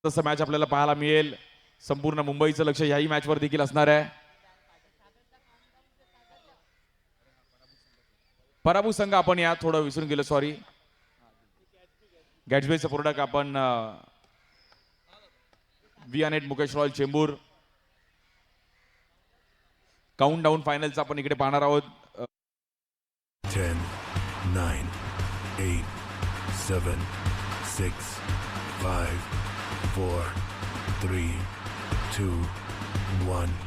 तसं मॅच आपल्याला पाहायला मिळेल. संपूर्ण मुंबईचं लक्ष याही मॅचवर देखील असणार आहे. पराभूत संघ आपण या थोडं विसरून गेलो, सॉरी. गॅट्सबेचं प्रोडक्ट आपण Vianet Mukesh royal Chembur. Countdown फायनलचा आपण इकडे पाहणार आहोत. 10, 9, 8, 7, 6, 5, 4, 3, 2, 1.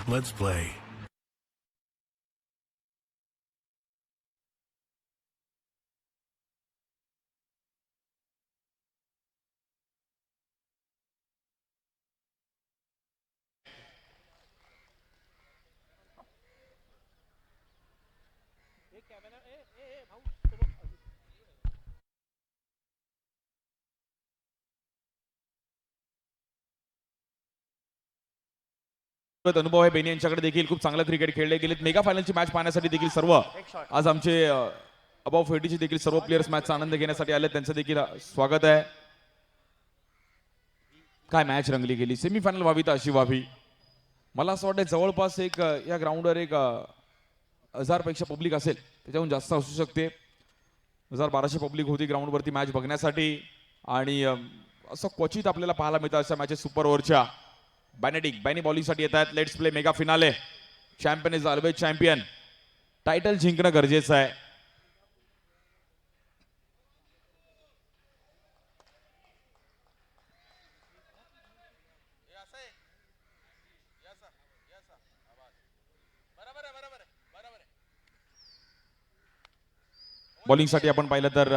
Let's play. अनुभव आहे बेनी यांच्याकडे देखील. खूप चांगलं क्रिकेट खेळले गेलेत. मेगा फायनलची मॅच पाहण्यासाठी देखील सर्व आज आमचे अबाव 40 देखील सर्व प्लेयर्स मॅचचा आनंद घेण्यासाठी आले. त्यांचं देखील स्वागत आहे. काय मॅच रंगली गेली. सेमीफायनल व्हावी तर अशी व्हावी. मला असं वाटतं जवळपास एक या ग्राउंडवर एक 1000 पेक्षा पब्लिक असेल, त्याच्याहून जास्त असू शकते. 1200 पब्लिक होती ग्राउंडवरती मॅच बघण्यासाठी. आणि असं क्वचित आपल्याला पाहायला मिळतं अशा मॅचेस सुपर ओव्हरच्या. बॅनी बॉलिंगसाठी येत आहेत. Let's play mega finale. Champion is always champion. Title जिंकणं गरजेचं आहे. बॉलिंगसाठी आपण पाहिलं तर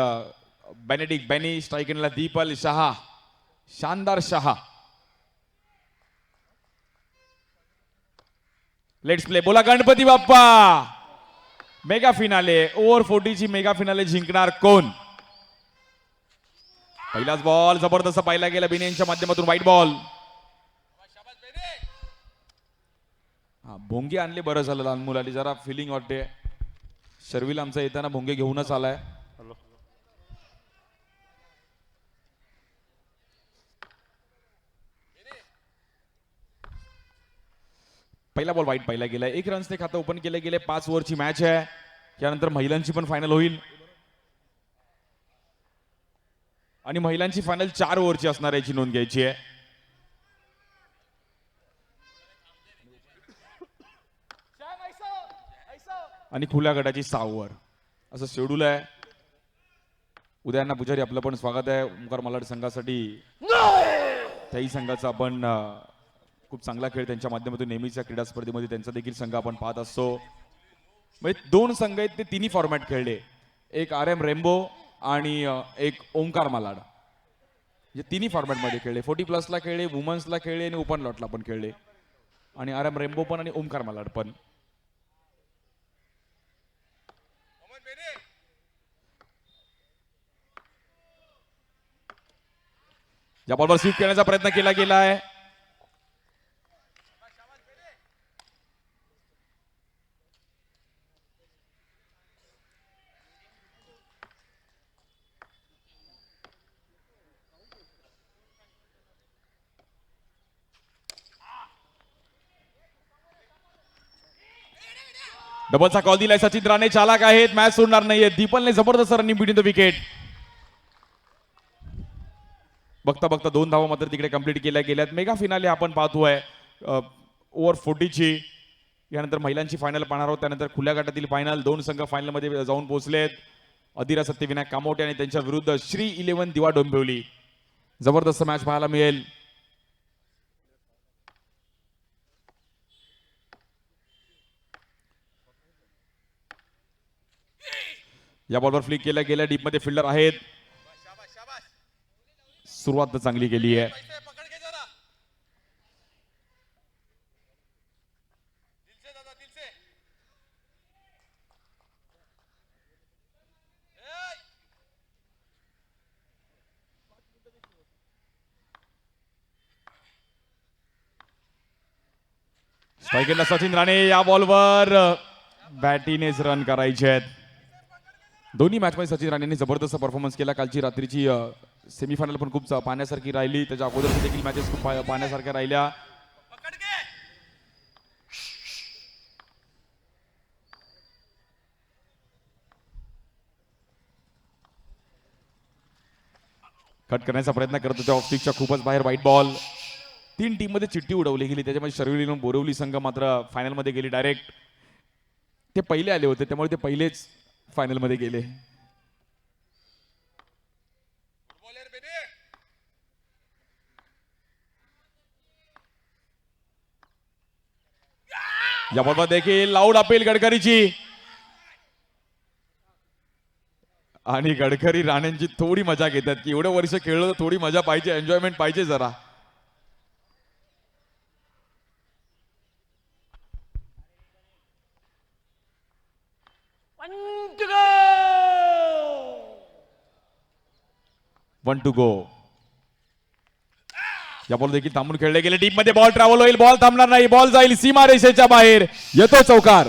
बॅनी स्ट्राईकला दीपल शहा. शानदार शहा. Let's play. बोला Ganpati Bappa. Mega finale over 40 ची मेगा फिनाले जिंकणार कोण. पहिलाच बॉल जबरदस्त पाहिला गेला बेनी यांच्या माध्यमातून. White ball. भोंगे आणले बरं झालं. लहान मुलाली जरा फिलिंग वाटते. शर्विल आमचा येताना भोंगे घेऊनच आलाय. पहिला बॉल वाईट पाहिला गेलाय. 1 रन्सने खातं ओपन केले गेले. 5 ओव्हरची मॅच आहे. त्यानंतर महिलांची पण फायनल होईल. आणि महिलांची फायनल 4 ओव्हरची असणार याची नोंद घ्यायची आहे. आणि खुल्या गटाची 6 ओव्हर असं शेड्यूल आहे. उदयांना पुजारी आपलं पण स्वागत आहे. ओंकार मालाड संघासाठी. त्याही संघाचा आपण खूप चांगला खेळ त्यांच्या माध्यमातून नेहमीच्या क्रीडा स्पर्धेमध्ये त्यांचा देखील संघ आपण पाहत असतो. म्हणजे 2 संघ आहेत ते तिन्ही फॉर्मॅट खेळले. एक RM रेम्बो आणि एक ओंकार मालाड. म्हणजे तिन्ही फॉर्मॅटमध्ये खेळले. 40+ ला खेळले, वुमन्सला खेळले आणि ओपन लॉटला पण खेळले. आणि RM रेम्बो पण आणि ओंकार मालाड पण. या बॉलवर स्वीप करण्याचा प्रयत्न केला गेला आहे. डबलचा कॉल दिलाय. सचिन राणे चालाक आहेत. मॅच सोडणार नाहीये. दीपलने जबरदस्त रनिंग बिटवीन द विकेट. बघता बघता 2 धावा मात्र तिकडे कंप्लीट केल्या गेल्यात. मेगा फिनाले आपण पाहतोय ओव्हर 40 ची. यानंतर महिलांची फायनल पाहणार आहोत. त्यानंतर खुल्या गटातील फायनल. 2 संघ फायनल मध्ये जाऊन पोहोचलेत. अधिरा सत्यविनायक कामोटे आणि त्यांच्या विरुद्ध श्री 11 दिवा डोंबिवली. जबरदस्त मॅच पाहायला मिळेल. या बॉलवर फ्लिक केल्या गेल्या. डीप मध्ये फिल्डर आहेत. सुरुवात चांगली केली आहे. स्ट्रायकरला सचिन राणे. या बॉलवर बॅटीनेच रन करायचे आहेत. दोन्ही मॅचमध्ये सचिन राणेंनी जबरदस्त परफॉर्मन्स केला. कालची रात्रीची सेमीफायनल पण खूप पाहण्यासारखी राहिली. त्याच्या अगोदरची देखील मॅचेस खूप पाहण्यासारख्या राहिल्या. कट करण्याचा प्रयत्न करत होते ऑफ स्टिकच्या खूपच बाहेर. White ball. 3 टीम मध्ये चिठ्ठी उडवली गेली. त्याच्यामध्ये शर्विली आणि बोरिवली संघ मात्र फायनल मध्ये गेली डायरेक्ट. ते पहिले आले होते त्यामुळे ते पहिलेच फायनल मध्ये गेले. या बॉलवर देखील लाऊड अपील गडकरीची. आणि गडकरी राणेंची थोडी मजा घेतात की एवढं वर्ष खेळलं तर थोडी मजा पाहिजे, एन्जॉयमेंट पाहिजे जरा. One two go. या बॉल देखील थांबून खेळले गेले. डीप मध्ये बॉल ट्रॅव्हल होईल. बॉल थांबणार नाही. बॉल जाईल सीमा रेषेच्या बाहेर. येतो चौकार.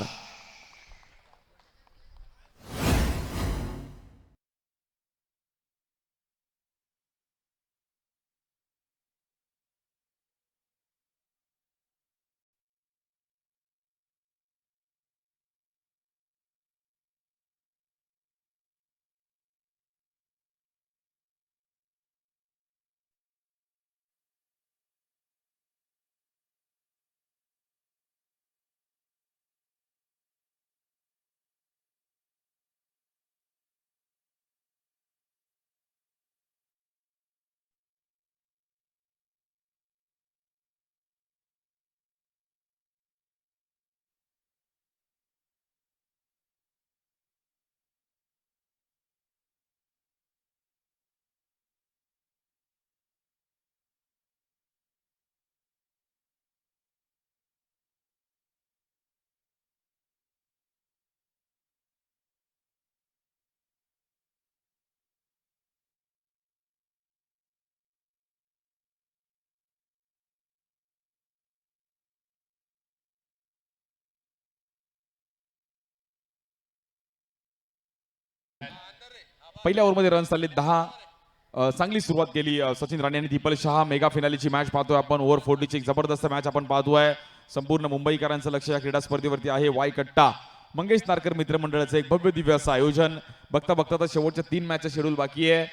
पहिल्या ओव्हरमध्ये रन्स आले 10. चांगली सुरुवात केली सचिन राणे आणि दीपल शहा. मेगा फिनालीची मॅच पाहतोय आपण. ओव्हर 40ची एक जबरदस्त मॅच आपण पाहतोय. संपूर्ण मुंबईकरांचं लक्ष या क्रीडा स्पर्धेवरती आहे. वाय कट्टा मंगेश नारकर मित्रमंडळाचं एक भव्य दिव्य असं आयोजन. बघता बघता तर शेवटच्या 3 मॅचचं शेड्यूल बाकी आहे.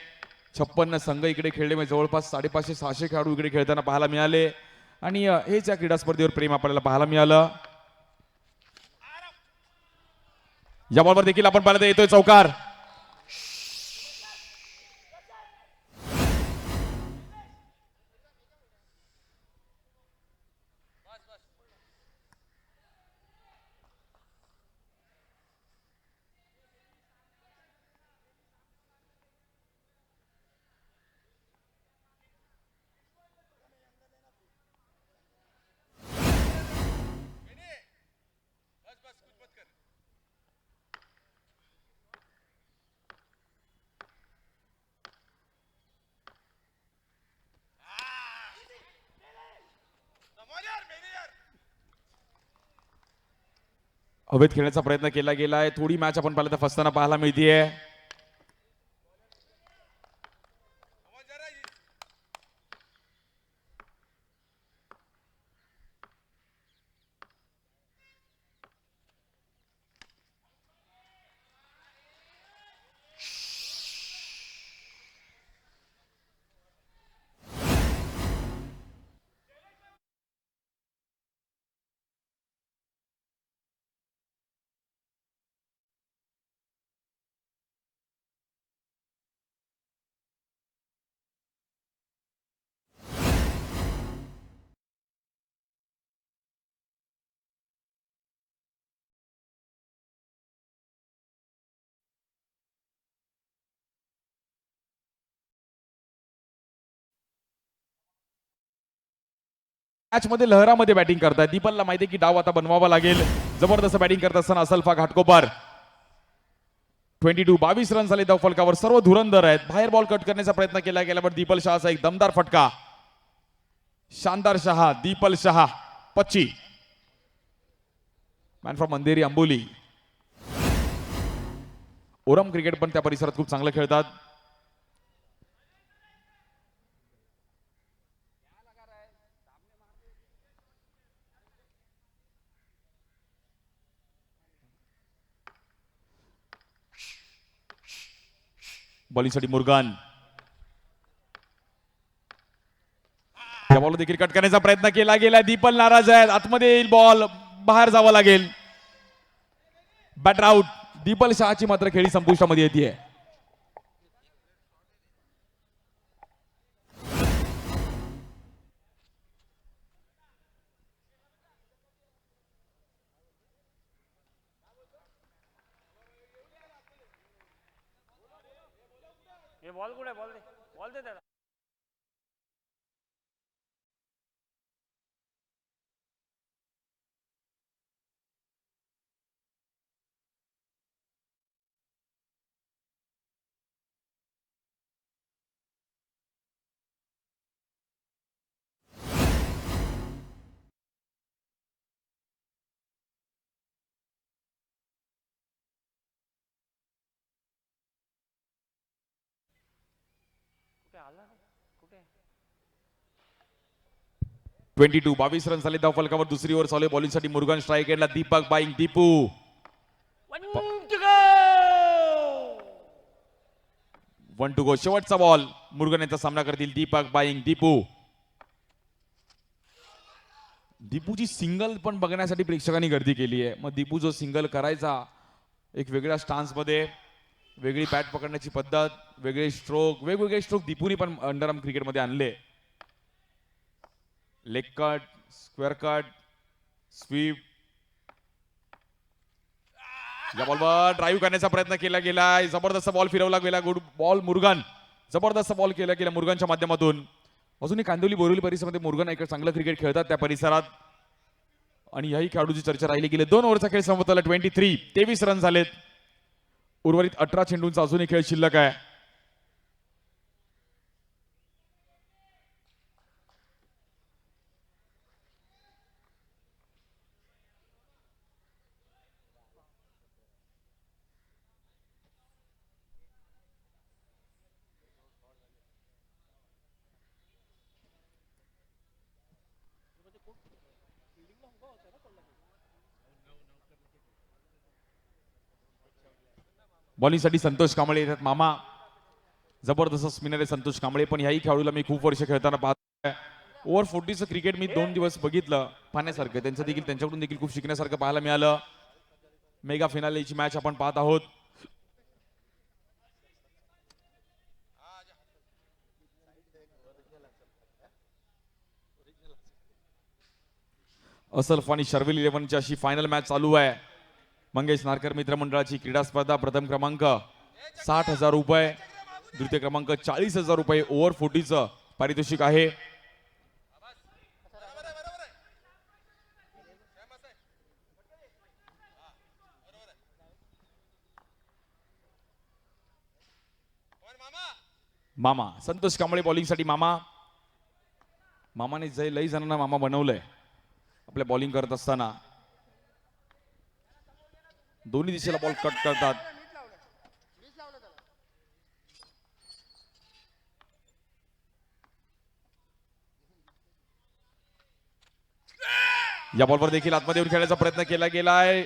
56 संघ इकडे खेळले. म्हणजे जवळपास 550-600 खेळाडू इकडे खेळताना पाहायला मिळाले. आणि हेच या क्रीडा स्पर्धेवर प्रेम आपल्याला पाहायला मिळालं. या बॉलवर देखील आपण पाहिलं तर येतोय चौकार. हवेत खेळण्याचा प्रयत्न केला गेलाय. थोडी मॅच आपण पाहिलं तर फसताना पाहायला मिळतीये. मॅच मध्ये लहरामध्ये बॅटिंग करताय. दीपलला माहिती आहे की डाव आता बनवावा लागेल. जबरदस्त बॅटिंग करत असताना असल्फा घाटकोपर. 22 रन झाले धाव फलकावर. सर्व धुरंधर आहेत. बाहेर बॉल कट करण्याचा प्रयत्न केला गेल्यावर दीपल शहाचा एक दमदार फटका. शानदार Shah. The people Shah 25. Man from Andheri Amboli. ओरम क्रिकेट पण त्या परिसरात खूप चांगलं खेळतात. बॉलिंगसाठी मुरगन. त्या बॉल देखील कट करण्याचा प्रयत्न केला गेला. दीपल नाराज आहेत. आतमध्ये येईल बॉल, बाहेर जावं लागेल. Batter out. दीपल शहाची मात्र खेळी संपुष्टामध्ये येते. ये बॉल कुठे बॉल दे त्याला. कुठे आला कुठे 22 रन झाले धाव फलकावर. दुसरी ओव्हर चालू आहे. बॉलिंगसाठी मुरगन. स्ट्राईक एंडला Deepak buying Deepu. 1 to go. शेवटचा बॉल. मुरगन यांचा सामना करतील दीपक बाईंग दीपू. दीपूची सिंगल पण बघण्यासाठी प्रेक्षकांनी गर्दी केली आहे. मग दीपू जो सिंगल करायचा एक वेगळ्या स्टान्स मध्ये, वेगळी बॅट पकडण्याची पद्धत, वेगवेगळे स्ट्रोक दीपूनी पण अंडरआर्म क्रिकेटमध्ये आणले. Leg cut, square cut, sweep. या बॉलवर ड्राईव्ह करण्याचा प्रयत्न केला गेलाय. जबरदस्त बॉल फिरवला गेला. Good ball Murugan. जबरदस्त बॉल केला गेला मुरगनच्या माध्यमातून. अजूनही कांदिवली बोरिवली परिसरामध्ये मुरगन एक चांगलं क्रिकेट खेळतात त्या परिसरात. आणि याही खेळाडूची चर्चा राहिली गेली. 2 ओव्हरचा खेळ संपवला. 23 रन झालेत. उर्वरित 18 चेंडूंचा अजूनही खेळ शिल्लक आहे. बॉलिंगसाठी संतोष कांबळे येतात. मामा जबरदस्त स्पिनर आहे संतोष कांबळे. पण याही खेळाडूला मी खूप वर्ष खेळताना पाहतो. ओव्हर 40चं क्रिकेट मी 2 दिवस बघितलं. पाहण्यासारखं त्यांच्याकडून देखील खूप शिकण्यासारखं पाहायला मिळालं. मेगा फिनालेची मॅच आपण पाहत आहोत. असल्फ आणि शर्विल 11ची अशी फायनल मॅच चालू आहे. मंगेश नारकर मित्र मंडळाची क्रीडा स्पर्धा. प्रथम क्रमांक 60,000 रुपये, द्वितीय क्रमांक 40,000 रुपये ओव्हर 40चं पारितोषिक आहे. मामा संतोष कांबळे बॉलिंगसाठी. मामाने लई जणांना मामा बनवलंय आपल्या बॉलिंग करत असताना. दोन्ही दिशेला बॉल कट करतात. या बॉलवर देखील आतमध्ये येऊन खेळण्याचा प्रयत्न केला गेलाय.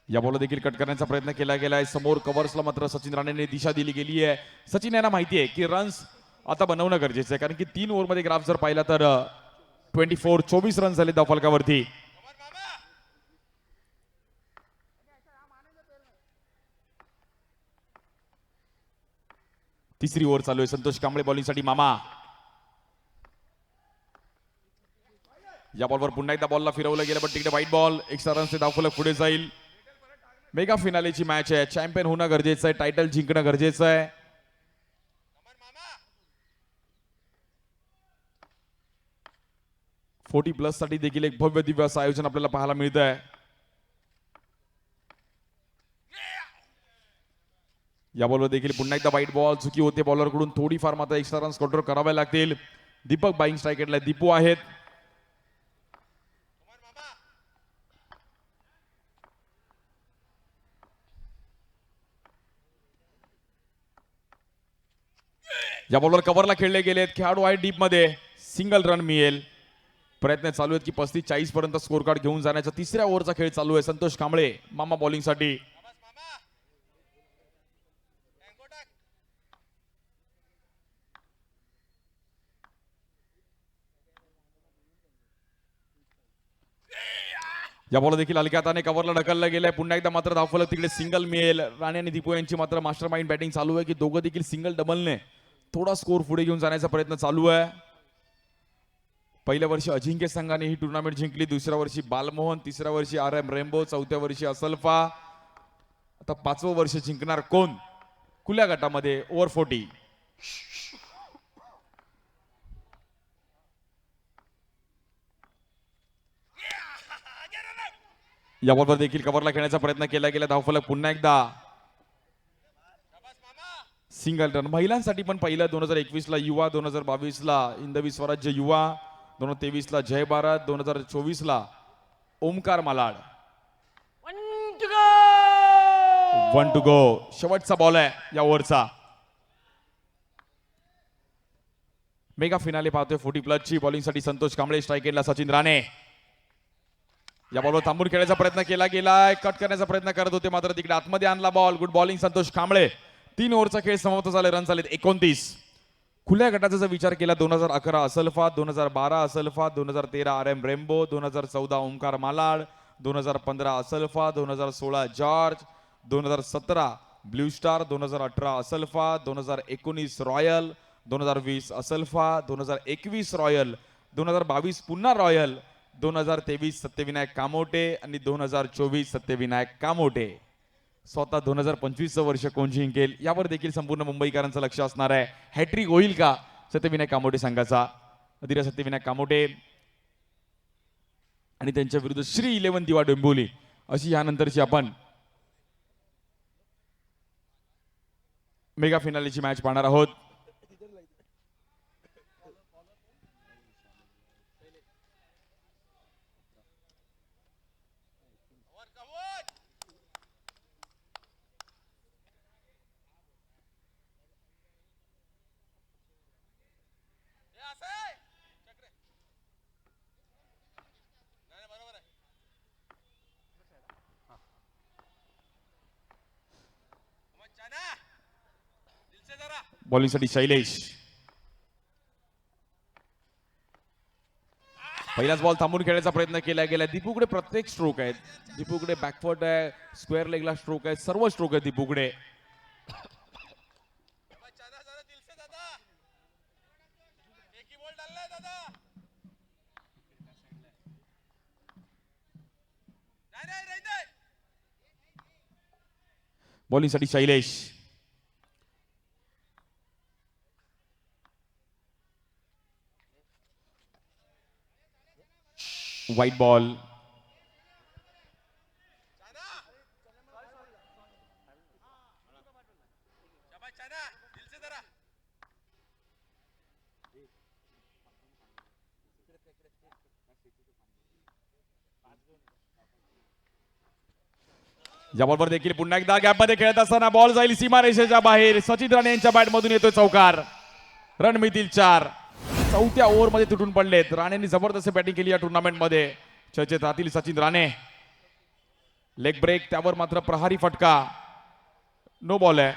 या बॉल देखील कट करण्याचा प्रयत्न केला गेलाय. समोर कव्हर्सला मात्र सचिन राणेने दिशा दिली गेली आहे. सचिन यांना माहिती आहे की रन्स आता बनवणं गरजेचं आहे. कारण की 3 ओव्हरमध्ये ग्राफ जर पाहिला तर 24 रन झाले धावफलकावरती. तिसरी ओव्हर चालू आहे. संतोष कांबळे बॉलिंगसाठी. मामा या बॉलवर पुन्हा एकदा बॉलला फिरवलं गेलं पण तिकडे व्हाईट बॉल. एक्स्ट्रा रनचे धावफलक पुढे जाईल. मेगा फिनालेची मॅच आहे. चॅम्पियन होणं गरजेचं आहे. टायटल जिंकणं गरजेचं आहे. 40+ साठी देखील एक भव्य दिव्य असं आयोजन आपल्याला पाहायला मिळत आहे. या बॉलवर देखील पुन्हा एकदा वाईट बॉल चुकी होते बॉलरकडून. थोडीफार मात्र एक्स्ट्रा रन्स कंट्रोल करावे लागतील. दीपक बाईंग स्ट्राईकेटला दीपू आहेत. या बॉलवर कव्हरला खेळले गेलेत. खेळाडू आहे डीप मध्ये. सिंगल रन मिळेल. प्रयत्न चालू आहेत की 35-40 पर्यंत स्कोर कार्ड घेऊन जाण्याचा. तिसऱ्या ओव्हरचा खेळ चालू आहे. संतोष कांबळे मामा बॉलिंगसाठी. या बॉल देखील हलक्या हाताने कव्हरला ढकलला गेलाय. पुन्हा एकदा मात्र धावफलक तिकडे सिंगल मिळेल. राणे आणि दीपू यांची मात्र मास्टर माइंड बॅटिंग चालू आहे की दोघं देखील सिंगल डबलने थोडा स्कोर पुढे घेऊन जाण्याचा प्रयत्न चालू आहे. पहिल्या वर्षी अजिंक्य संघाने ही टुर्नामेंट जिंकली. दुसऱ्या वर्षी बालमोहन, तिसऱ्या वर्षी RM रेम्बो, चौथ्या वर्षी असल्फा. आता 5वं वर्ष जिंकणार कोण खुल्या गटामध्ये ओव्हर 40. या बॉलवर देखील कव्हरला खेळण्याचा प्रयत्न केला गेला. धावफलक पुन्हा एकदा सिंगल रन. महिलांसाठी पण पहिलं 2021 ला युवा, 2022 ला हिंदवी स्वराज्य युवा, 2023 ला जय भारत, 2024 ला ओमकार मालाड. 1 to go. शेवटचा बॉल आहे या ओव्हरचा. मेगा फिनाले पाहतोय 40+ ची. बॉलिंगसाठी संतोष कांबळे, स्ट्राईकेटला सचिन राणे. या बॉलवर थांबून खेळायचा प्रयत्न केला गेलाय. कट करण्याचा प्रयत्न करत होते मात्र तिकडे आतमध्ये आणला ball. Good bowling Santosh Kamble. 3 ओव्हरचा खेळ समाप्त झाले. रन झालेत 29. खुल्या गटाचा जर विचार केला 2011 Asalpha, 2012 Asalpha, 2013 RM rainbow, 2014 Omkar Malad, 2015 Asalpha, 2016 George, 2017 blue star, 2018 Asalpha, 2019 royal, 2020 Asalpha, 2021 royal, 2022 पुन्हा रॉयल, 2023 सत्यविनायक कामोटे आणि 2024 सत्यविनायक कामोटे. स्वतः 2025 वर्ष कोण जिंकेल यावर देखील संपूर्ण मुंबईकरांचं लक्ष असणार आहे. हॅट्रिक होईल का सत्यविनायक कामोटे संघाचा. अधीर सत्यविनायक कामोटे आणि त्यांच्या विरुद्ध श्री 11 दिवा डोंबिवली अशी यानंतरची आपण मेगा फिनालेची मॅच पाहणार आहोत. बॉलिंगसाठी शैलेश. पहिलाच बॉल थांबून खेळायचा प्रयत्न केला गेला. दीपूकडे प्रत्येक स्ट्रोक आहेत. दीपूकडे बॅकफुट आहे, स्क्वेअर लेगला स्ट्रोक आहे, सर्व स्ट्रोक आहे दीपूकडे. बॉलिंगसाठी शैलेश. White ball. या बॉलवर देखील पुन्हा एकदा गॅपमध्ये खेळत असताना बॉल जाईल सीमारेषेच्या बाहेर. सचिन राणे यांच्या बॅटमधून येतोय चौकार. रन मिळतील 4. चौथ्या ओव्हरमध्ये तुटून पडलेत. राणेंनी जबरदस्त बॅटिंग केली या टुर्नामेंटमध्ये. चर्चेत राहतील सचिन राणे. लेग ब्रेक, त्यावर मात्र प्रहारी फटका. नो बॉल आहे.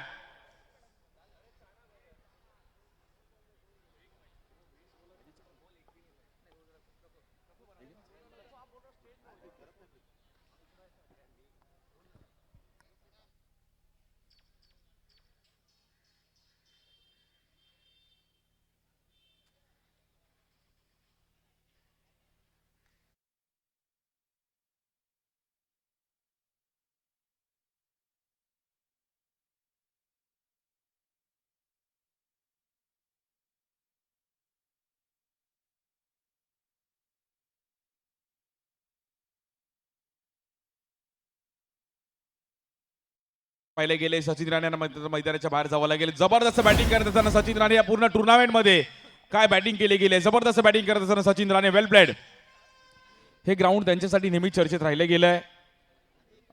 पाहिले गेले सचिन राणे यांना मैदानाच्या बाहेर जावं लागेल. जबरदस्त बॅटिंग करत असताना सचिन राणे या पूर्ण टुर्नामेंट मध्ये काय बॅटिंग केली गेली. जबरदस्त बॅटिंग करत असताना सचिन राणे वेल प्लेड. हे ग्राउंड त्यांच्यासाठी नेहमी चर्चेत राहिले गेलंय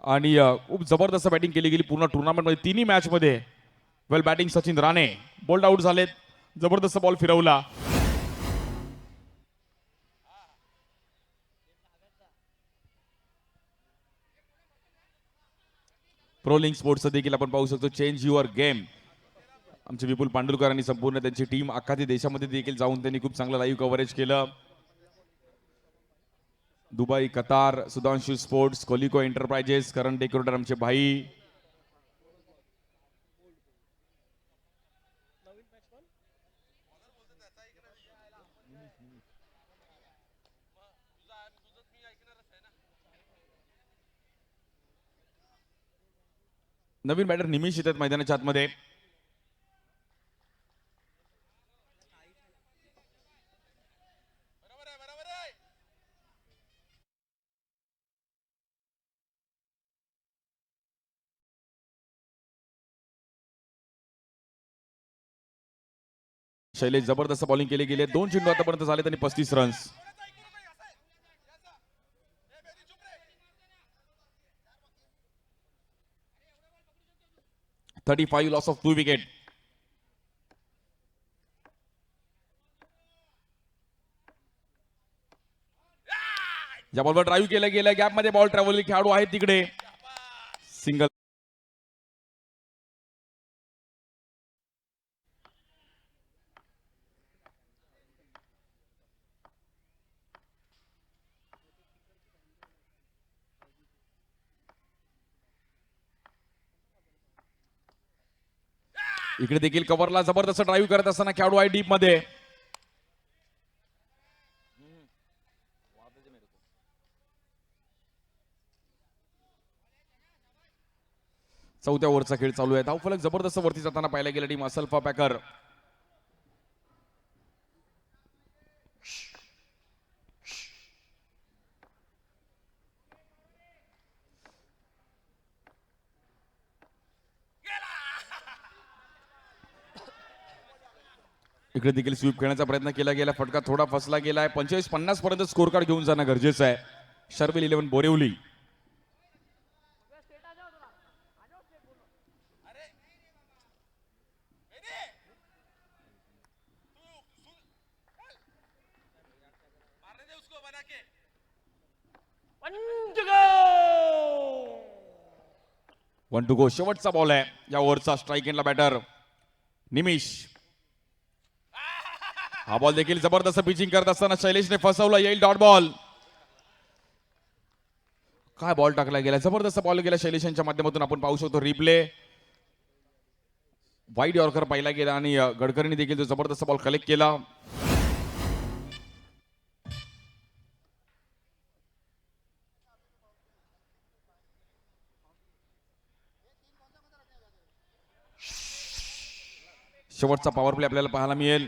आणि खूप जबरदस्त बॅटिंग केली गेली पूर्ण टुर्नामेंट मध्ये. तिन्ही मॅच मध्ये well batting Sachin Rane. Bowled out झालेत. जबरदस्त बॉल फिरवला. प्रोलिंग स्पोर्ट्स देखील आपण पाहू शकतो चेंज युअर गेम. आमचे विपुल पांडुरकर आणि संपूर्ण त्यांची टीम अख्खा देशामध्ये देखील जाऊन त्यांनी खूप चांगलं लाईव्ह कव्हरेज केलं. दुबई, कतार, सुधांशू स्पोर्ट्स, कोलिको एंटरप्राइजेस, करंट डेकोरेटर आमचे भाई. नवीन बॅटर निमिष येतात मैदानाच्या आतमध्ये. शैलेश जबरदस्त बॉलिंग केली गेली. 2 चेंडू आतापर्यंत झाले आणि 35 रन्स. $35 loss of 2 wicket. या बॉलवर ड्राईव्ह केलं गेलं. गॅप मध्ये बॉल ट्रॅव्हल खेळाडू आहेत तिकडे. सिंगल. इकडे देखील कव्हरला जबरदस्त ड्राईव्ह करत असताना खेळाडू आहे डीप मध्ये. चौथ्या ओव्हरचा खेळ चालू आहे. धावफलक जबरदस्त वरती जाताना पाहायला गेला टीम असल्फा पॅकर. इकडे देखील स्वीप खेळण्याचा प्रयत्न केला गेला. फटका थोडा फसला गेलाय. 45-50 पर्यंत स्कोर कार्ड घेऊन जाणं गरजेचं आहे. Sharvil 11 Borivali. One two go. शेवटचा बॉल आहे या ओव्हरचा. स्ट्राईक एंडला बॅटर निमिष. हा बॉल देखील जबरदस्त पिचिंग करत असताना शैलेशने फसवला. येईल डॉट बॉल. काय बॉल टाकला गेला. जबरदस्त बॉल गेला शैलेश यांच्या माध्यमातून. आपण पाहू शकतो रिप्ले. वाईड यॉर्कर पाहिला गेला आणि गडकरीने देखील तो जबरदस्त बॉल कलेक्ट केला. शेवटचा पॉवर प्ले आपल्याला पाहायला मिळेल.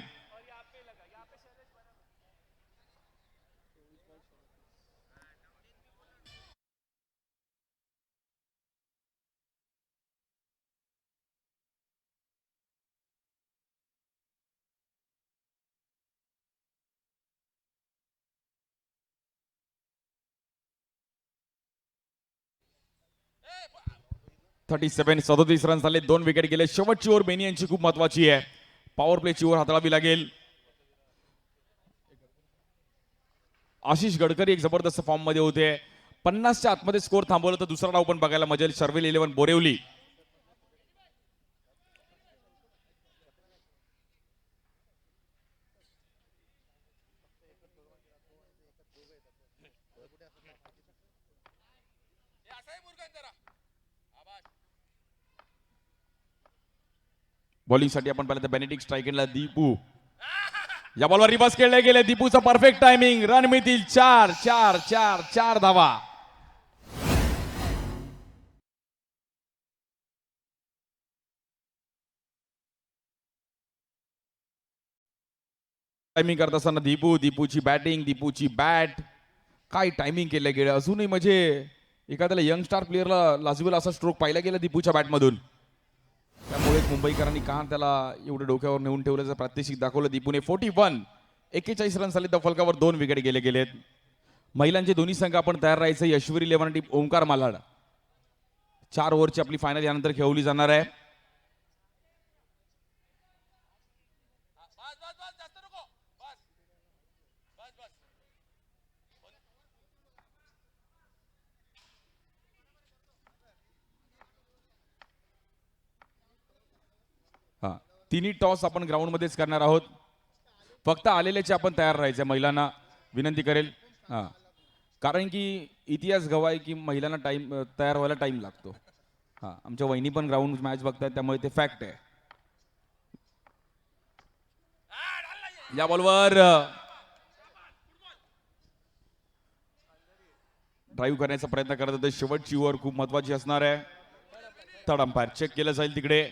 $37 रन झाले. 2 विकेट गेले. शेवटची ओव्हर बेनी यांची खूप महत्वाची आहे. पॉवर प्लेची ओव्हर हाताळावी लागेल. आशिष गडकरी एक जबरदस्त फॉर्म मध्ये होते. 50च्या आतमध्ये स्कोर थांबवलं तर दुसरा डाव पण बघायला मजा येईल. शर्विल 11 बोरिवली. बॉलिंग साठी आपण पाहिलं तर बेनेडिक्ट स्ट्राईक एंडला दीपू. या बॉलवर रिवर्स खेळले गेले. दीपूचा परफेक्ट टायमिंग. रन मिळतील 4 धावा. टायमिंग करत असताना दीपूची बॅटिंग, दीपूची बॅट. काय टायमिंग केलं गेलं. अजूनही म्हणजे एखाद्याला यंग स्टार प्लेअरला लाजवेल असा स्ट्रोक पाहिला गेला दीपूच्या बॅटमधून. त्यामुळे मुंबईकरांनी का त्याला एवढं डोक्यावर नेऊन ठेवल्याचं प्रात्यक्षिक दाखवलं दीपूने. 41 रन्स आले, त्या फलकावर 2 विकेट गेलेत. महिलांचे दोन्ही संघ आपण तयार राहायचं. यशवरी लेव्हन टीम ओंकार मालाड. 4 ओव्हरची आपली फायनल यानंतर खेळवली जाणार आहे. हा, तिन्ही टॉस आपण ग्राउंड मध्येच करणार आहोत. फक्त आलेल्याचे आपण तयार राहायचे. महिलांना विनंती करेल. हा, कारण की इतिहास गवाय की महिलांना तयार व्हायला टाइम लागतो. हा, आमच्या वहिनी पण ग्राउंड मॅच बघतात, त्यामुळे ते फॅक्ट आहे. या बॉलवर ड्राईव्ह करण्याचा प्रयत्न करत होते. शेवटची ओव्हर खूप महत्वाची असणार आहे. थर्ड अंपायर चेक केलं जाईल तिकडे.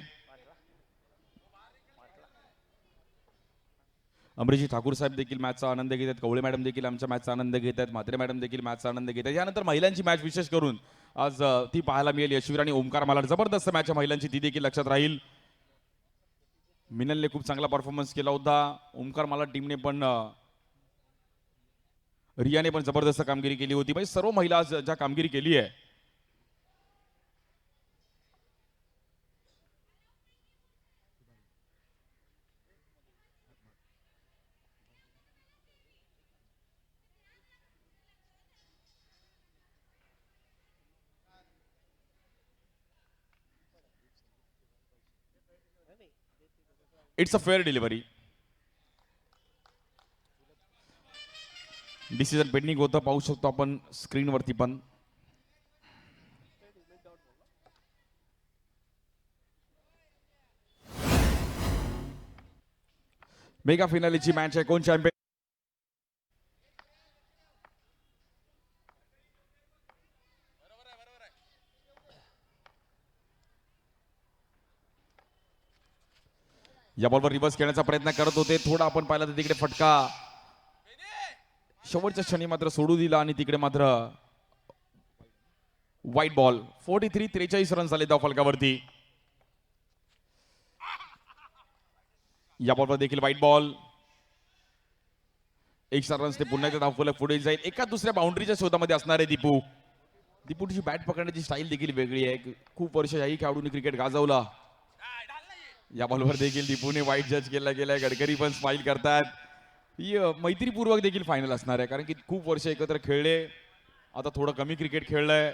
अमरीजी ठाकूर साहेब देखील मॅचचा आनंद घेत आहेत. कवळे मॅडम देखील आमच्या मॅचचा आनंद घेत आहेत. म्हात्रे मॅडम देखील मॅचचा आनंद घेत आहेत. यानंतर महिलांची मॅच विशेष करून आज ती पाहायला मिळेल. यशवीर आणि ओमकार मालाड. जबरदस्त मॅच आहे महिलांची, ती देखील लक्षात राहील. मिनलने खूप चांगला परफॉर्मन्स केला होता. ओमकार मालाड टीमने पण, रियाने पण जबरदस्त कामगिरी केली होती. म्हणजे सर्व महिला आज ज्या कामगिरी केली आहे, it's a fair delivery. Decision pending होतं, पाहू शकतो आपण स्क्रीनवरती पण. मेगा फिनालेची मॅच आहे. कोण चॅम्पियन? या बॉलवर रिव्हर्स खेळण्याचा प्रयत्न करत होते. थोडा आपण पाहिला तर तिकडे फटका शेवटच्या क्षणी मात्र सोडू दिला आणि तिकडे मात्र व्हाईट बॉल. 43 रन्स आले त्या फलकावरती. या बॉलवर देखील व्हाईट बॉल. 1 रन्स ते पुन्हा एकदा धावफलक पुढे जाईल. एका दुसऱ्या बाउंड्रीच्या शोधामध्ये असणार आहे दीपू. दीपूची बॅट पकडण्याची स्टाईल देखील वेगळी आहे. खूप वर्ष याही खेळाडूंनी क्रिकेट गाजवला. या बॉलवर देखील दीपूने वाईट जज केला गेलाय. गडकरी पण स्माइल करतात. ही मैत्रीपूर्वक देखील फायनल असणार आहे, कारण की खूप वर्ष एकत्र खेळले. आता थोडं कमी क्रिकेट खेळलंय.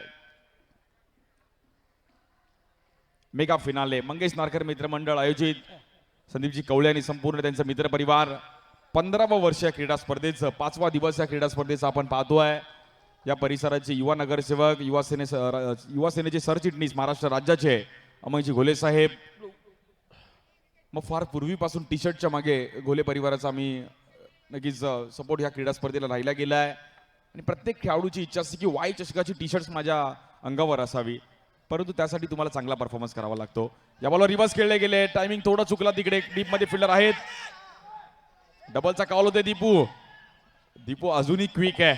मेगा फिनाले मंगेश नारकर मित्रमंडळ आयोजित, संदीपजी कवळे आणि संपूर्ण त्यांचा मित्रपरिवार. 15वं वर्ष या क्रीडा स्पर्धेचं, 5वा दिवस या क्रीडा स्पर्धेचा आपण पाहतोय. या परिसराचे युवा नगरसेवक, युवा सेनेचे सरचिटणीस महाराष्ट्र राज्याचे अमयजी घोले साहेब. मग फार पूर्वीपासून टी शर्टच्या मागे घोले परिवाराचा आम्ही नक्कीच सपोर्ट ह्या क्रीडा स्पर्धेला राहिला गेलाय. आणि प्रत्येक खेळाडूची इच्छा असते की वाई चषकाची टी शर्ट्स माझ्या अंगावर असावी, परंतु त्यासाठी तुम्हाला चांगला परफॉर्मन्स करावा लागतो. या बॉलवर रिव्हर्स खेळले गेले. टायमिंग थोडा चुकला. तिकडे डीप मध्ये फिल्डर आहेत. डबलचा कॉल होते. दीपू अजूनही क्विक आहे.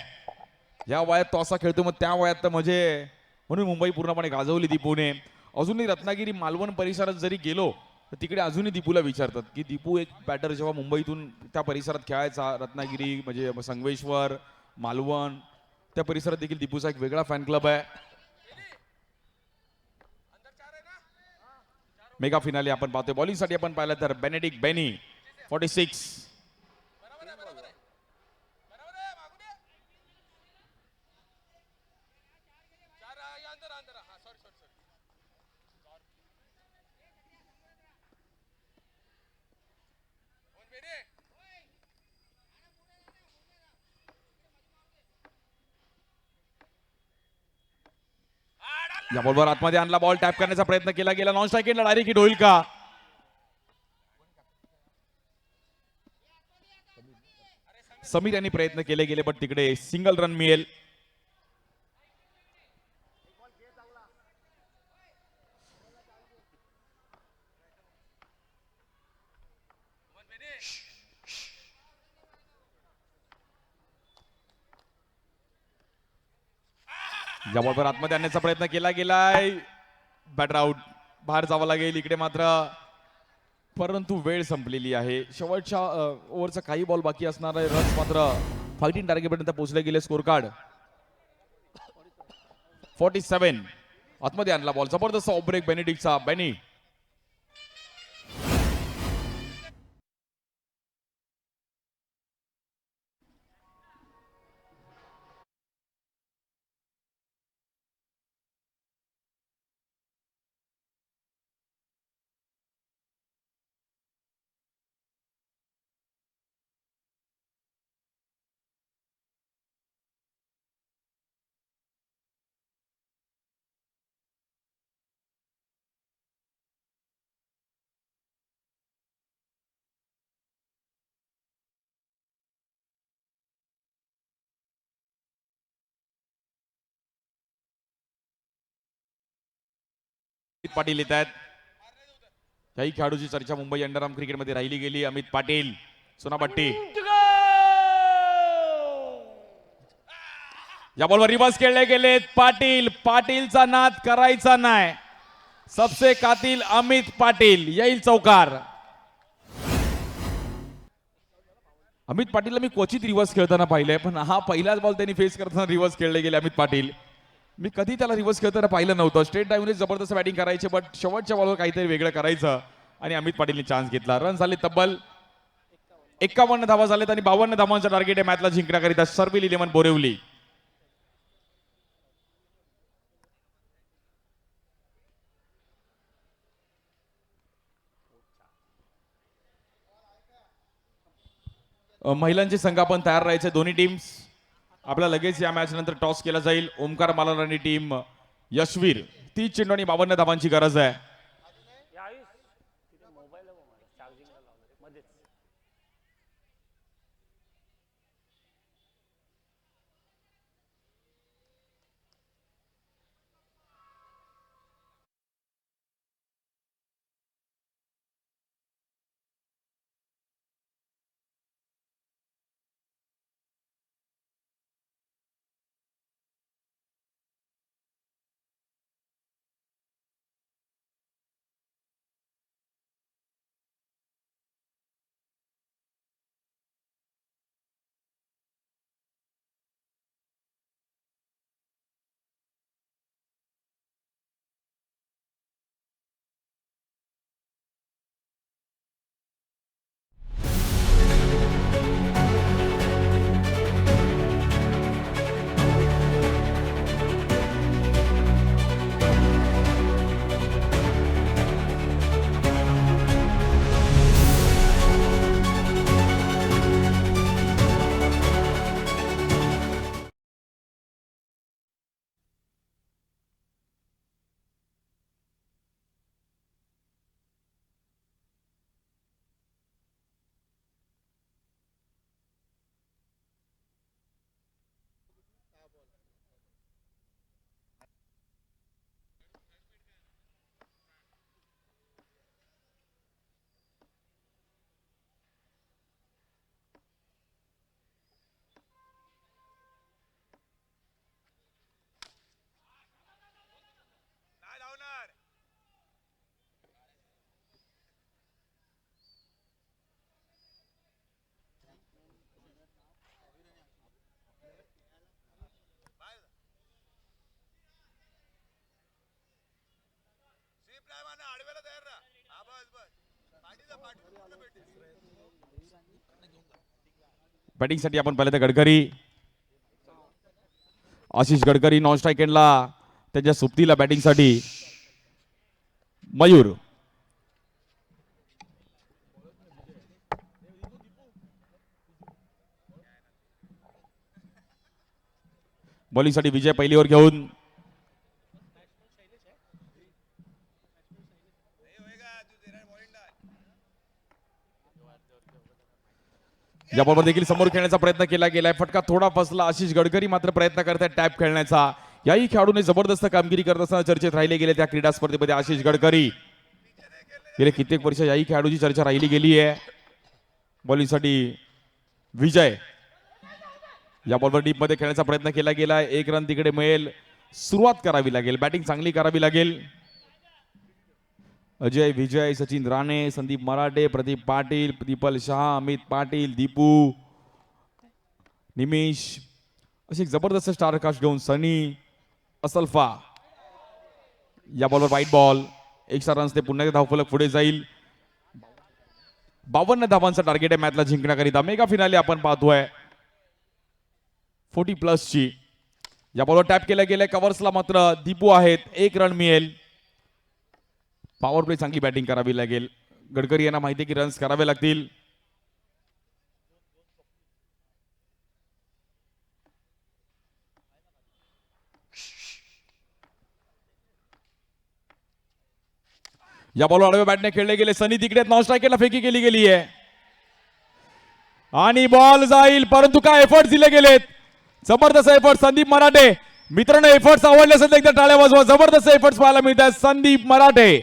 या वयात तो असा खेळतो, मग त्या वयात तर म्हणजे म्हणून मुंबई पूर्णपणे गाजवली दीपूने. अजूनही रत्नागिरी मालवण परिसरात जरी गेलो तर तिकडे अजूनही दीपूला विचारतात की दीपू एक बॅटर जेव्हा मुंबईतून त्या परिसरात खेळायचा, रत्नागिरी म्हणजे संगमेश्वर, मालवण, त्या परिसरात देखील दीपूचा एक वेगळा फॅन क्लब आहे. मेगा फिनाले आपण पाहतोय. बॉलिंगसाठी आपण पाहिलं तर बेनेडिक्ट बेनी 46. या बॉलवर आतमध्ये आणला. बॉल टॅप करण्याचा प्रयत्न केला गेला. नॉन स्ट्राईक एंडला डायरेक्ट हिट होईल का? समीर यांनी प्रयत्न केले गेले, पण तिकडे सिंगल रन मिळेल. या बॉलवर आतमध्ये आणण्याचा प्रयत्न केला गेलाय, बॅटर आउट, बाहेर जावं लागेल इकडे मात्र, परंतु वेळ संपलेली आहे. शेवटच्या ओव्हरचा काही बॉल बाकी असणार आहे. रन्स मात्र फायटिंग टार्गेटपर्यंत पोहोचले गेले. Score card 47. आतमध्ये आणला बॉल, जबरदस्त ऑफ ब्रेक बेनेडिक्टचा. बेनी पाटील येत आहेत. काही खेळाडूची चर्चा मुंबई अंडरआर्म क्रिकेटमध्ये राहिली गेली. अमित पाटील, सोनापट्टी. या बॉलवर रिव्हर्स खेळले गेलेत. पाटील, पाटीलचा नाद करायचा नाही. सबसे कातिल अमित पाटील, येईल चौकार. अमित पाटीलला मी क्वचित रिव्हर्स खेळताना पाहिलंय, पण हा पहिलाच बॉल त्यांनी फेस करताना रिव्हर्स खेळले गेले अमित पाटील. मी कधी त्याला रिव्हर्स खेळताना पाहिलं नव्हतं. स्ट्रेट ड्राईव्हने जबरदस्त बॅटिंग करायची, बट शेवटच्या बॉलवर काहीतरी वेगळं करायचं आणि अमित पाटीलने चान्स घेतला. रन झाले तब्बल 51 धावा झालेत आणि 52 धावांचं टार्गेट आहे मॅचला जिंकण्याकरिता सर्विल 11 बोरिवली. महिलांचे संघ आपण तयार राहायचे. दोन्ही टीम्स आपला लगेच या मॅच नंतर टॉस केला जाईल. ओमकार मालार आणि टीम यशवीर. 30 चेंडू आणि 52 धावांची गरज आहे. मोबाईल चार्जिंगला लावलं मध्येच. बॅटिंगसाठी आपण पाहिलं तर गडकरी, आशिष गडकरी नॉन स्ट्राईक एंडला. त्याच्या सुप्तीला बॅटिंगसाठी मयूर. बॉलिंगसाठी विजय पहिली ओव्हर घेऊन. या बॉलवर देखील समोर खेळण्याचा प्रयत्न केला गेलाय. फटका थोडा फसला. आशिष गडकरी मात्र प्रयत्न करतात टॅप खेळण्याचा. याही खेळाडूने जबरदस्त कामगिरी करत असताना चर्चेत राहिले गेले त्या क्रीडा स्पर्धेमध्ये आशिष गडकरी. गेले कित्येक वर्ष याही खेळाडूची चर्चा राहिली गेली आहे. बॉलिंगसाठी विजय. या बॉलवर डीप मध्ये खेळण्याचा प्रयत्न केला गेलाय. 1 रन तिकडे मिळेल. सुरुवात करावी लागेल, बॅटिंग चांगली करावी लागेल. अजय, विजय, सचिन राणे, संदीप मराठे, प्रदीप पाटील, दीपल शहा, अमित पाटील, दीपू, निमिष अशी एक जबरदस्त स्टार कास्ट घेऊन सनी, असल्फा. या बॉलवर वाईट बॉल. 1 रन्स ते पुन्हा एकदा धावफलक पुढे जाईल. 52 धावांचा टार्गेट आहे मॅचला जिंकण्याकरिता. मेगा फिनाले आपण पाहतोय 40+ ची. या बॉलवर टॅप केल्या गेल्या. कव्हर्सला मात्र दीपू आहेत. 1 रन मिळेल. पॉवर प्ले चांगली बॅटिंग करावी लागेल. गडकरी यांना माहिती आहे की रन्स करावे लागतील. या बॉलवर आडव्या बॅटने खेळले गेले. सनी तिकडे नॉन स्ट्रायकेटला फेकी केली गेली आहे आणि बॉल जाईल, परंतु काय एफर्ट्स दिले गेलेत. जबरदस्त एफर्ट संदीप मराठे. मित्रांनो, एफर्ट्स आवडले असेल तर एकदा टाळ्या वाजवा. जबरदस्त एफर्ट्स पाहायला मिळतात संदीप मराठे.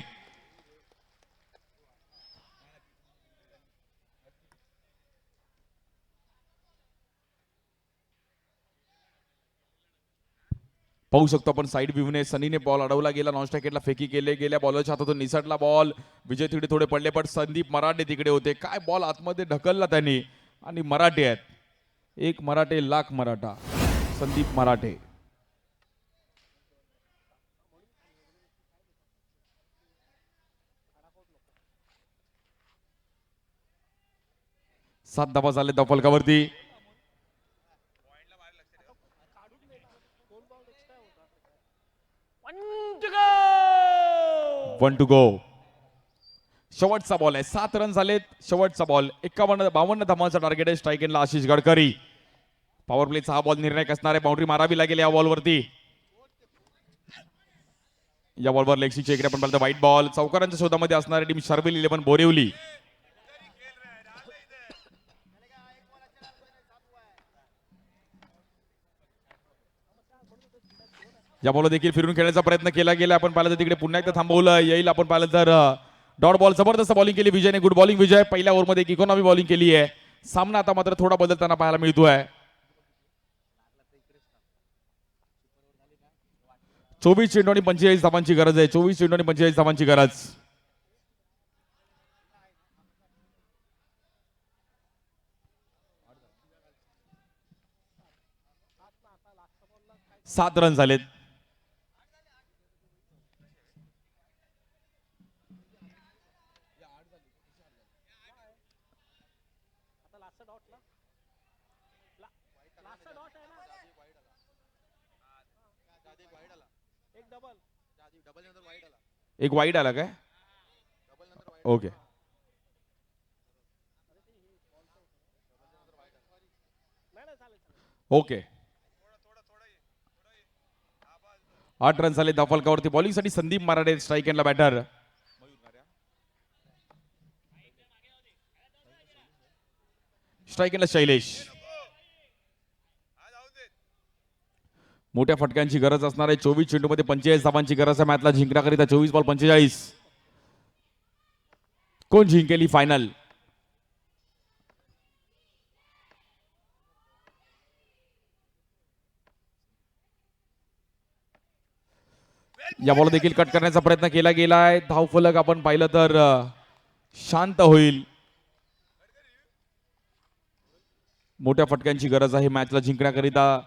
पाहू शकतो आपण साईड व्ह्यूने सनीने बॉल अडवला गेला. नॉन स्ट्रायकेटला फेकी केले गेल्या. बॉलरच्या हातातून निसटला बॉल. विजय तिकडे थोडे पडले, पण संदीप मराठे तिकडे होते. काय बॉल आतमध्ये ढकलला त्यांनी. आणि मराठे आहेत. 1 मराठे लाख मराठा. संदीप मराठे. सात धावा झाले धावफलकावरती. 1 to go. शेवटचा बॉल आहे. 7 रन झालेत. शेवटचा बॉल. 52 धावांचा टार्गेट आहे. स्ट्राईक एंडला आशिष गडकरी. पॉवर प्लेचा हा बॉल निर्णायक असणार आहे. बाउंड्री मारावी लागेल या बॉलवरती. या बॉलवर लेग स्टिकच्या इकडे आपण पाहतो व्हाईट बॉल. चौकारांच्या शोधामध्ये असणारी टीम शर्विल 11 बोरिवली. या बॉल देखील फिरून खेळण्याचा प्रयत्न केला गेला. आपण पाहिलं तर तिकडे पुन्हा एकदा थांबवलं येईल. आपण पाहिलं तर डॉट बॉल. जबरदस्त बॉलिंग केली विजयने. गुड बॉलिंग विजय. पहिल्या ओव्हरमध्ये एक इकॉनॉमी बॉलिंग केली आहे. सामना आता मात्र थोडा बदलताना पाहायला मिळतोय. 24 चेंडू आणि 45 धावांची गरज आहे. 24 चेंडू आणि 45 धावांची गरज. सात रन झालेत. एक वाईड आला काय? ओके. ओके. 8 रन झाले धावफलकावरती. बॉलिंगसाठी संदीप मराठे स्ट्राईक एंडला बॅटर. स्ट्राईक एंडला शैलेश. मोठ्या फटक्यांची गरज असणार आहे. 24 चेंडूमध्ये 45 धावांची गरज आहे मॅचला जिंकण्याकरिता. 24 बॉल 45. कोण जिंकेल ही फायनल? या बॉल देखील कट करण्याचा प्रयत्न केला गेलाय. धावफलक आपण पाहिलं तर शांत होईल. मोठ्या फटक्यांची गरज आहे मॅचला जिंकण्याकरिता.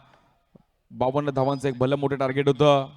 52 धावांचं एक भलं मोठं टार्गेट होतं.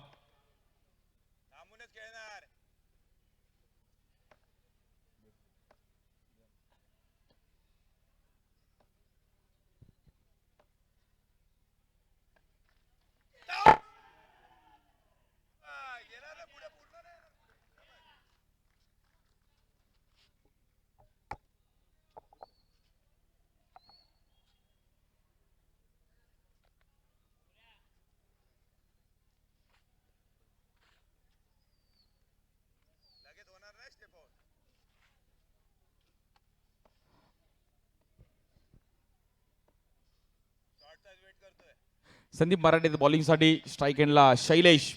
संदीप मराठे बॉलिंगसाठी स्ट्राईक एंडला शैलेश.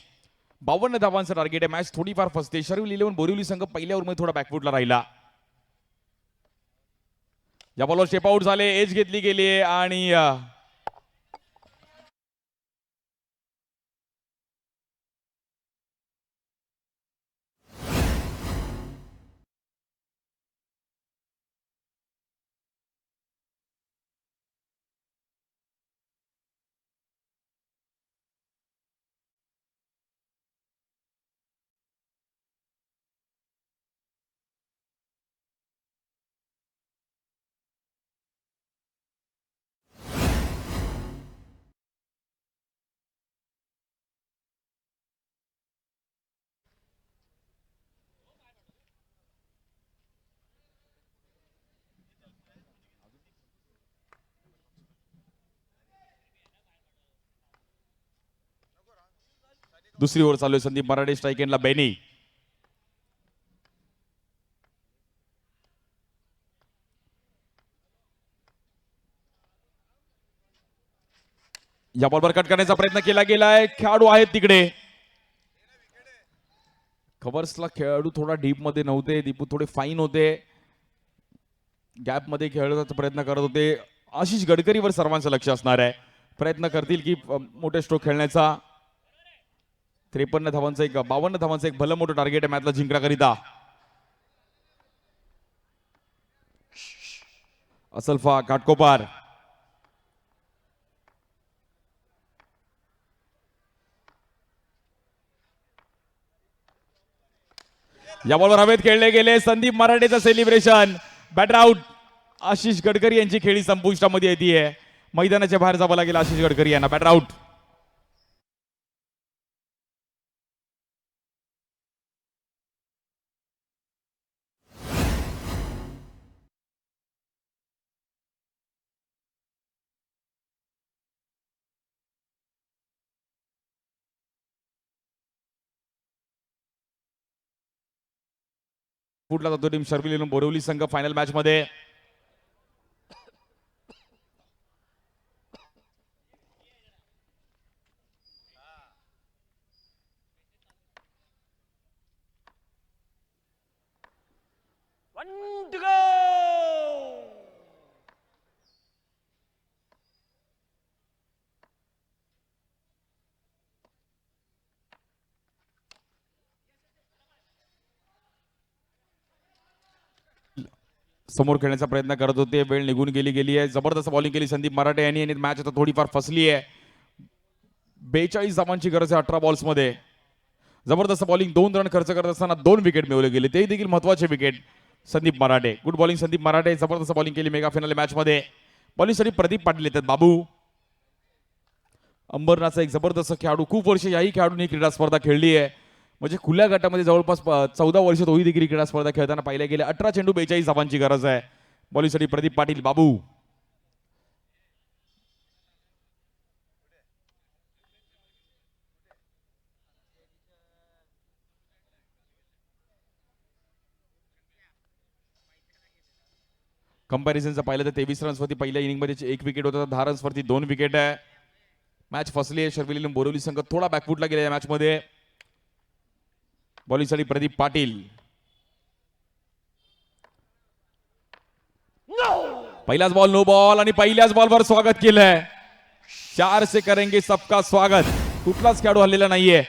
52 धावांचं टार्गेट आहे. मॅच थोडीफार फसते. शर्विल 11 बोरिवली संघ पहिल्या ओव्हरमध्ये थोडा बॅकफुटला राहिला. या बॉलवर स्टेप आउट झाले. एज घेतली गेली आहे आणि दुसरी ओव्हर चालू आहे. संदीप मराठे स्ट्राईक एंडला बेनी. या बॉलवर कट करण्याचा प्रयत्न केला गेलाय. खेळाडू आहेत तिकडे. कव्हर्सला खेळाडू थोडा डीप मध्ये नव्हते. दीपू थोडे फाईन होते. गॅप मध्ये खेळण्याचा प्रयत्न करत होते. आशिष गडकरीवर सर्वांचं लक्ष असणार आहे. प्रयत्न करतील की मोठे स्ट्रोक खेळण्याचा. 53 धावांचा 52 धावांचा एक भलं मोठं टार्गेट आहे मॅचला जिंकण्याकरिता. असलफा घाटकोपर. या बॉलवर हवेत खेळले गेले. संदीप मराठेचं celebration. Batter out. Ashish Gadkari यांची खेळी संपुष्टामध्ये येते. मैदानाच्या बाहेर जावं लागेल आशिष गडकरी यांना. Batter out. फुटला जातो टीम शर्विली बोरिवली संघ फायनल मॅच मध्ये. One to go. समोर खेळण्याचा प्रयत्न करत होते. वेळ निघून गेली आहे. जबरदस्त बॉलिंग केली संदीप मराठे यांनी आणि मॅच आता थोडीफार फसली आहे. 42 धावांची गरज आहे 18 बॉल्स मध्ये. जबरदस्त बॉलिंग. 2 रन खर्च करत असताना 2 विकेट मिळवले गेले. ते देखील महत्वाचे विकेट. संदीप मराठे. गुड बॉलिंग संदीप मराठे. जबरदस्त बॉलिंग केली मेगा फायनल मॅच मध्ये. बॉलिंगसाठी प्रदीप पाटील येतात. बाबू अंबरनाथचा एक जबरदस्त खेळाडू. खूप वर्ष याही खेळाडूंनी क्रीडा स्पर्धा खेळली आहे. म्हणजे खुल्या गटामध्ये जवळपास 14 वर्ष तोही देखील क्रीडा स्पर्धा खेळताना पाहिल्या गेल्या. 18 चेंडू 42 धावांची गरज आहे. बॉलिंगसाठी प्रदीप पाटील. बाबू कंपॅरिझनचं पाहिलं तर 23 रन्सवरती पहिल्या इनिंगमध्ये 1 विकेट होता. 10 रन्सवरती 2 विकेट आहे. मॅच फसली आहे. शर्विली बोरिवली संघ थोडा बॅकफुटला गेला या मॅच मध्ये. बॉलिंगसाठी प्रदीप पाटील. पहिलाच बॉल नो बॉल आणि पहिल्याच बॉलवर स्वागत केलंय. 4 से करेंगे सबका स्वागत. कुठलाच खेळाडू हल्लेला नाहीये.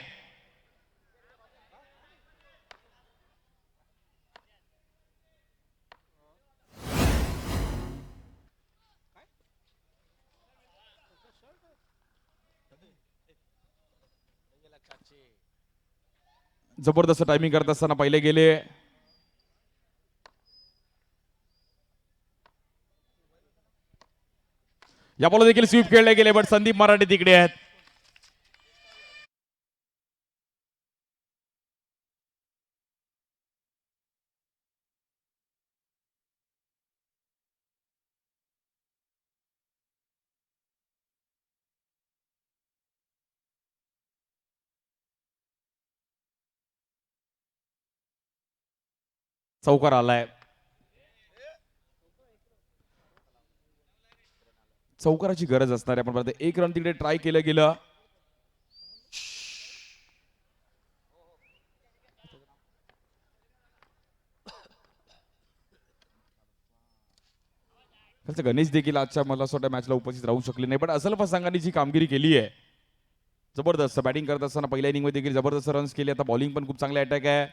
जबरदस्त टायमिंग करत असताना पहिले गेले. या बॉल देखील स्वीप खेळले गेले. बट संदीप मराठे तिकडे आहेत. चौकार आलाय. चौकाराची गरज असणार आहे. आपण 1 रन तिकडे ट्राय केलं गेलं. गणेश देखील आजच्या मला असं वाटतं मॅचला उपस्थित राहू शकले नाही. पण असलफा संघाने जी कामगिरी केली आहे जबरदस्त. बॅटिंग करत असताना पहिल्या इनिंग मध्ये देखील जबरदस्त रन्स केले. आता बॉलिंग पण खूप चांगले अटॅक आहे.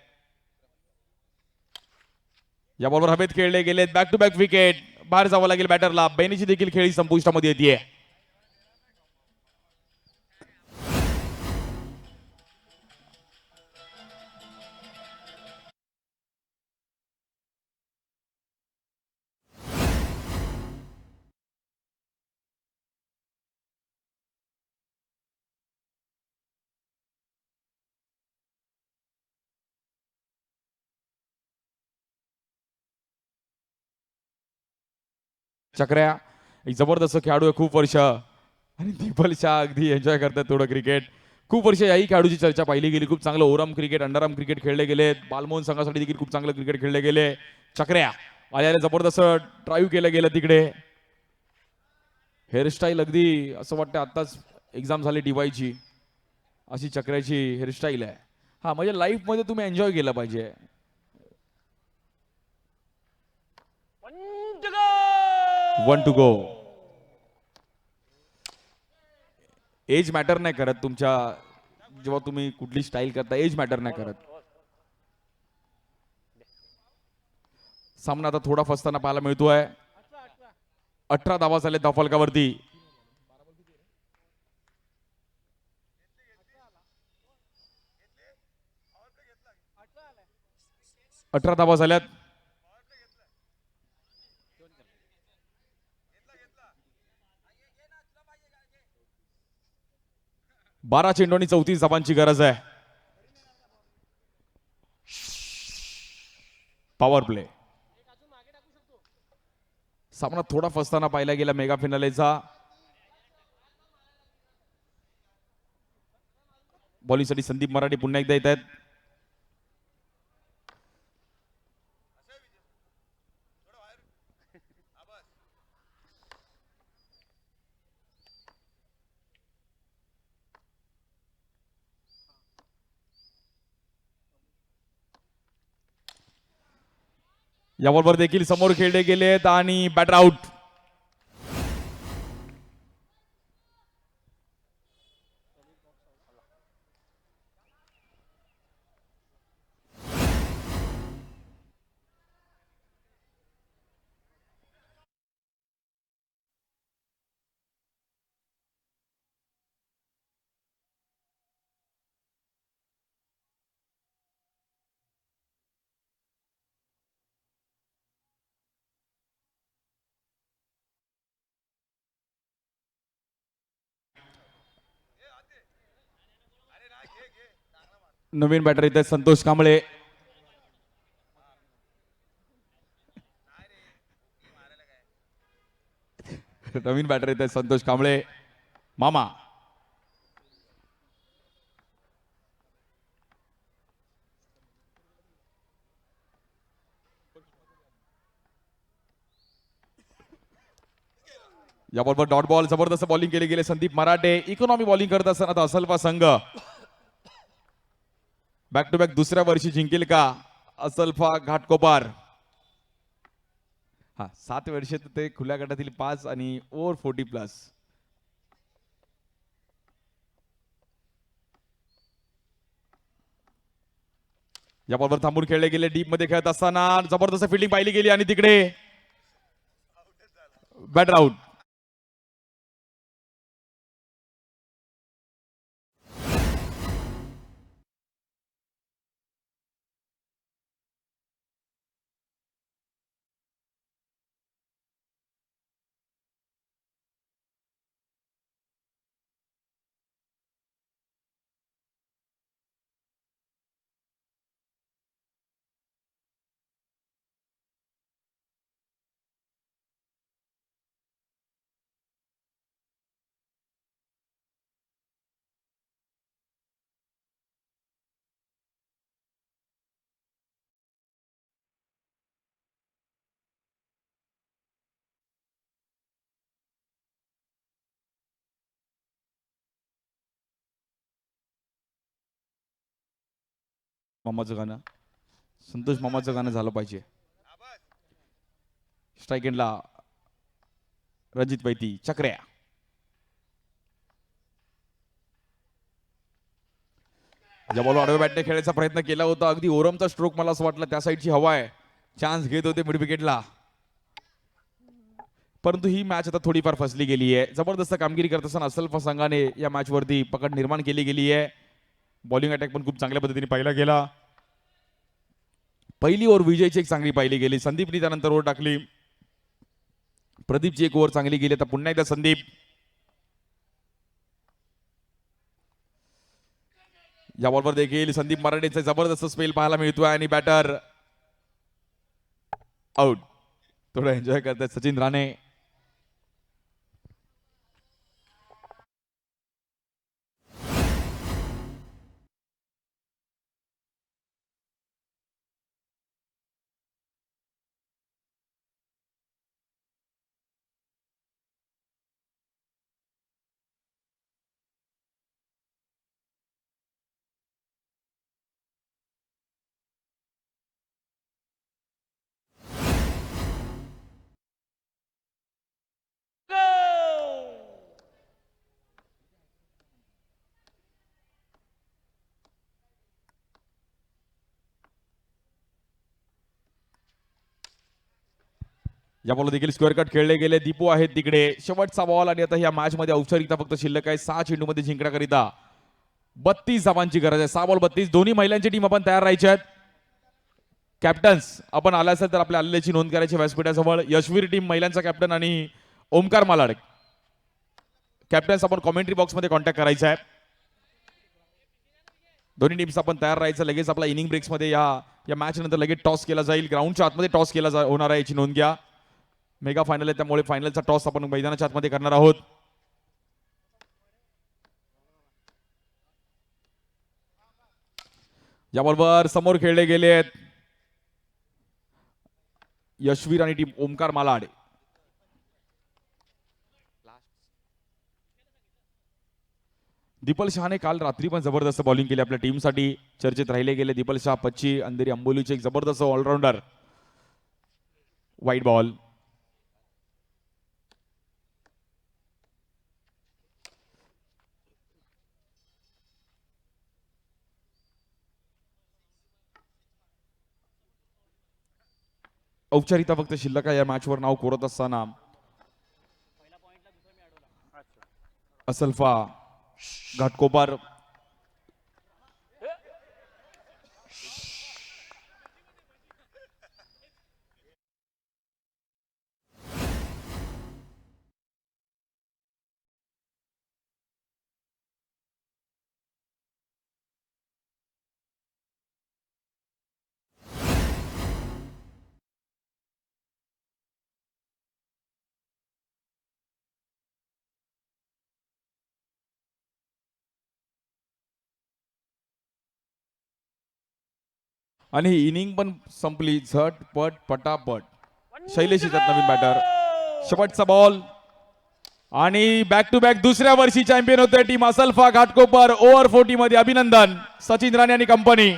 या बॉलवर हवेत खेळले गेले. Back to back wicket. बाहेर जावं लागेल बॅटरला. बेनीची देखील खेळी संपुष्टामध्ये येते. चक्र्या एक जबरदस्त खेळाडू आहे. खूप वर्ष आणि दीपलच्या अगदी एन्जॉय करतात थोडं क्रिकेट. खूप वर्ष याही खेळाडूची चर्चा पाहिली गेली. खूप चांगलं ओरम क्रिकेट, अंडरआर्म क्रिकेट खेळले गेले. बालमोहन संघासाठी देखील खूप चांगलं क्रिकेट खेळले गेले. चक्र्या आल्याला जबरदस्त ड्राईव्ह केलं गेलं तिकडे. हेअरस्टाईल अगदी असं वाटतं आत्ताच एक्झाम झाली टीवायची, अशी चक्र्याची हेअरस्टाईल आहे. हा म्हणजे लाईफमध्ये तुम्ही एन्जॉय केलं पाहिजे. One two go. Age matter नाही करत तुमच्या, जेव्हा तुम्ही कुठली स्टाईल करता एज मॅटर नाही करत. सामना आता थोडा फसताना पाहायला मिळतोय. 18 धावा झाले धावफलकावरती. 18 धावा झाल्यात. 12 चेंडू आणि 34 धावांची गरज आहे. Power play. सामना थोडा फसताना पाहिला गेला मेगा फिनालेचा. बॉलिंगसाठी संदीप मराठे पुन्हा एकदा येत आहेत. याबरोबर देखील समोर खेळले गेलेत आणि बॅटर आउट. नवीन बॅटर येत आहेत संतोष कांबळे. नवीन बॅटर येत आहेत संतोष कांबळे. मामा याबरोबर डॉट बॉल. जबरदस्त बॉलिंग केली गेले संदीप मराठे. इकॉनॉमी बॉलिंग करत असताना आता असल्फा संघ बॅक टू बॅक दुसऱ्या वर्षी जिंकेल का असल्फा घाटकोपर. हा 7 वर्षे ते खुल्या गटातील 5 आणि ओव्हर 40+. याबरोबर थांबून खेळले गेले. डीप मध्ये खेळत असताना जबरदस्त फिल्डिंग पाहिली गेली आणि तिकडे बॅटर आउट. मामाचं गाणं, संतोष मामाचं गाणं झालं पाहिजे. स्ट्राईक एंडला रणजित वैती. चक्र्या ज्या बॉल आडव्या बॅटने खेळायचा प्रयत्न केला होता. अगदी ओरमचा स्ट्रोक मला असं वाटलं त्या साईडची हवा आहे. चान्स घेत होते मिड विकेटला, परंतु ही मॅच आता थोडीफार फसली गेली आहे. जबरदस्त कामगिरी करत असताना असल्फा संघाने या मॅच वरती पकड निर्माण केली गेली आहे. बॉलिंग अटॅक पण खूप चांगल्या पद्धतीने पाहिला गेला. पहिली ओव्हर विजयची एक चांगली पाहिली गेली. संदीपनी त्यानंतर ओव्हर टाकली. प्रदीपची एक ओव्हर चांगली गेली. आता पुन्हा एकदा संदीप. या बॉलवर देखील संदीप मराठेचा जबरदस्त स्पेल पाहायला मिळतोय आणि बॅटर आउट. थोडं एन्जॉय करतात सचिन राणे. या बॉल देखील स्क्वेअर कट खेळले गेले. दीपू आहेत तिकडे. शेवटचा बॉल आणि आता या मॅच मध्ये औपचारिकता फक्त शिल्लक आहे. 6 चेंडूमध्ये जिंकण्याकरिता 32 धावांची गरज आहे. 6 बॉल 32. दोन्ही महिलांची टीम आपण तयार राहायची आहेत. कॅप्टन्स आपण आला असेल तर आपल्या आलेल्याची नोंद करायची व्यासपीठाजवळ. यशवीर टीम महिलांचा कॅप्टन आणि ओमकार मालाड कॅप्टन्स आपण कॉमेंट्री बॉक्समध्ये कॉन्टॅक्ट करायचा आहे. दोन्ही टीम्स आपण तयार राहायचं. लगेच आपला इनिंग ब्रेक्स मध्ये या मॅच नंतर लगेच टॉस केला जाईल. ग्राउंडच्या आतमध्ये टॉस केला होणार आहे याची नोंद घ्या. मेगा फायनल आहे त्यामुळे फायनलचा टॉस आपण मैदानाच्या आतमध्ये करणार आहोत. या बॉलवर समोर खेळले गेले आहेत यशवीर आणि टीम ओमकार मालाड. दीपल शहाने काल रात्री पण जबरदस्त बॉलिंग केली आपल्या टीमसाठी. चर्चेत राहिले गेले दीपल शहा. पच्ची अंधेरी अंबोलीचे एक जबरदस्त ऑलराऊंडर. वाईट बॉल. औपचारिकता फक्त शिल्लक आहे या मॅचवर. नाव कोरत असताना असल्फा घाटकोपर आणि ही इनिंग पण संपली. झटपट पटापट. शैलेश येतात नवीन बॅटर. शेवटचा बॉल आणि बॅक टू बॅक दुसऱ्या वर्षी चॅम्पियन होते टीम असल्फा घाटकोपर. ओव्हर 40 मध्ये अभिनंदन सचिन राणे आणि कंपनी.